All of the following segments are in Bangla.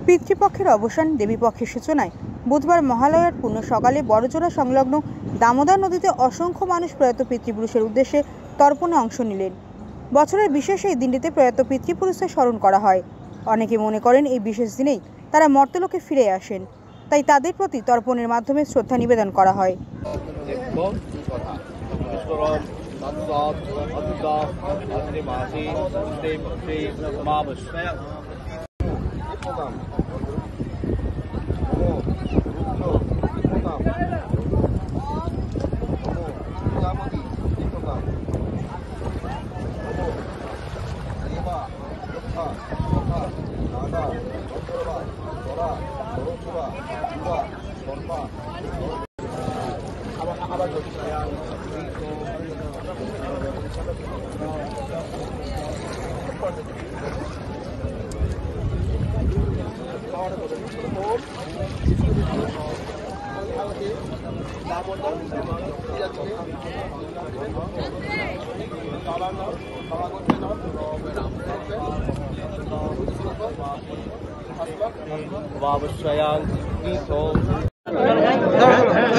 পিতৃপক্ষের অবসান, দেবীপক্ষের সূচনায় বুধবার মহালয়ার পূর্ণ সকালে বড়জোড়া সংলগ্ন দামোদর নদীতে অসংখ্য মানুষ প্রয়াত পিতৃপুরুষের উদ্দেশ্যে তর্পণে অংশ নিলেন। বছরের বিশেষ এই দিনটিতে প্রয়াত পিতৃপুরুষদের স্মরণ করা হয়। অনেকে মনে করেন এই বিশেষ দিনেই তারা মর্তলোকে ফিরে আসেন, তাই তাদের প্রতি তর্পণের মাধ্যমে শ্রদ্ধা নিবেদন করা হয়।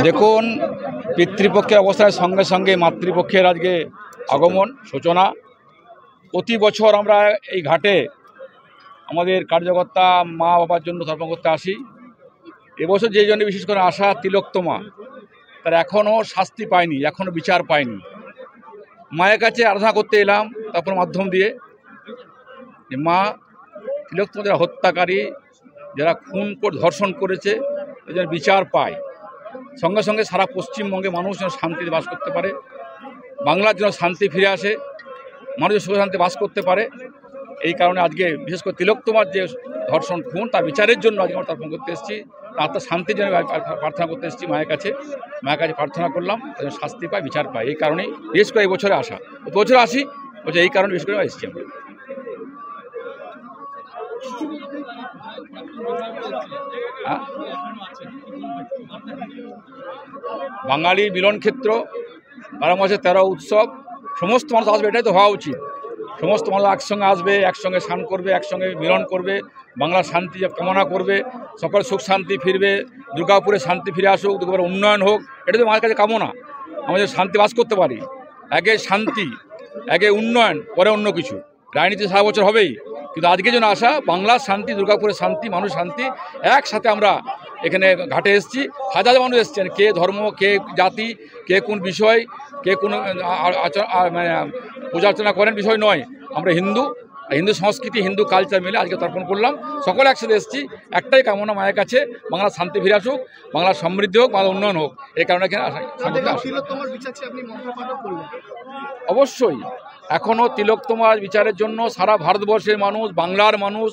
দেখুন, পিতৃপক্ষের অবস্থানের সঙ্গে সঙ্গে মাতৃপক্ষের আজকে আগমন সূচনা। প্রতি বছর আমরা এই ঘাটে আমাদের কার্যকর্তা মা বাবার জন্য তর্পণ করতে আসি। এবছর যে জন্য বিশেষ করে আসা, তিলোত্তমা তার এখনও শাস্তি পায়নি, এখনও বিচার পায়নি। মায়ের কাছে আরাধনা করতে এলাম তারপর মাধ্যম দিয়ে যে মা, তিলোত্তমা যারা হত্যাকারী, যারা খুন করে ধর্ষণ করেছে, যেন বিচার পায়। সঙ্গে সঙ্গে সারা পশ্চিমবঙ্গে মানুষ যেন শান্তিতে বাস করতে পারে, বাংলার জন্য শান্তি ফিরে আসে, মানুষ সুখ শান্তি বাস করতে পারে। এই কারণে আজকে বিশেষ করে তিলোত্তমার যে ধর্ষণ খুন তার বিচারের জন্য আজকে আমরা তর্পণ করতে এসেছি। তার শান্তির জন্য প্রার্থনা করতে এসেছি মায়ের কাছে প্রার্থনা করলাম যেন শাস্তি পায়, বিচার পায়। এই কারণেই বিশেষ করে এই বছরে আসা, বছর আসি বলছে এই কারণে বিশেষ করে এসেছি আমরা। বাঙালির মিলন ক্ষেত্র, 12 মাসে 13 উৎসব, সমস্ত মানুষ আসবে, এটাই তো হওয়া উচিত। সমস্ত মানুষ একসঙ্গে আসবে, একসঙ্গে স্নান করবে, একসঙ্গে মিলন করবে, বাংলার শান্তি কামনা করবে, সকল সুখ শান্তি ফিরবে, দুর্গাপুরে শান্তি ফিরে আসুক, দুর্গাপুরে উন্নয়ন হোক, এটা তো মায়ের কাছে কামনা। আমাদের শান্তি বাস করতে পারি, আগে শান্তি, আগে উন্নয়ন, পরে অন্য কিছু। রাজনীতি সারা বছর হবেই, কিন্তু আজকে যেন আসা বাংলার শান্তি, দুর্গাপুরের শান্তি, মানুষ শান্তি, একসাথে আমরা এখানে ঘাটে এসেছি। হাজার মানুষ এসছেন, কে ধর্ম, কে জাতি, কে কোন বিষয়, কে কোন মানে পূজা অর্চনা করেন বিষয় নয়। আমরা হিন্দু সংস্কৃতি, হিন্দু কালচার মিলে আজকে তর্পণ করলাম, সকলে একসাথে এসেছি। একটাই কামনা মায়ের কাছে, বাংলার শান্তি ফিরে আসুক, বাংলার সমৃদ্ধি হোক, বাংলার উন্নয়ন হোক। এই কারণে এখানে অবশ্যই এখনও তিলোত্তমার বিচারের জন্য সারা ভারতবর্ষের মানুষ, বাংলার মানুষ,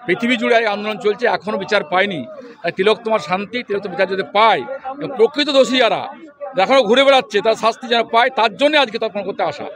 পৃথিবী জুড়ে আন্দোলন চলছে, এখনও বিচার পায়নি। তাই তিলোত্তমার শান্তি, তিলোত্তমার বিচার যদি পায়, প্রকৃত দোষী যারা এখনও ঘুরে বেড়াচ্ছে তার শাস্তি যেন পায়, তার জন্য আজকে তর্পণ করতে আসা।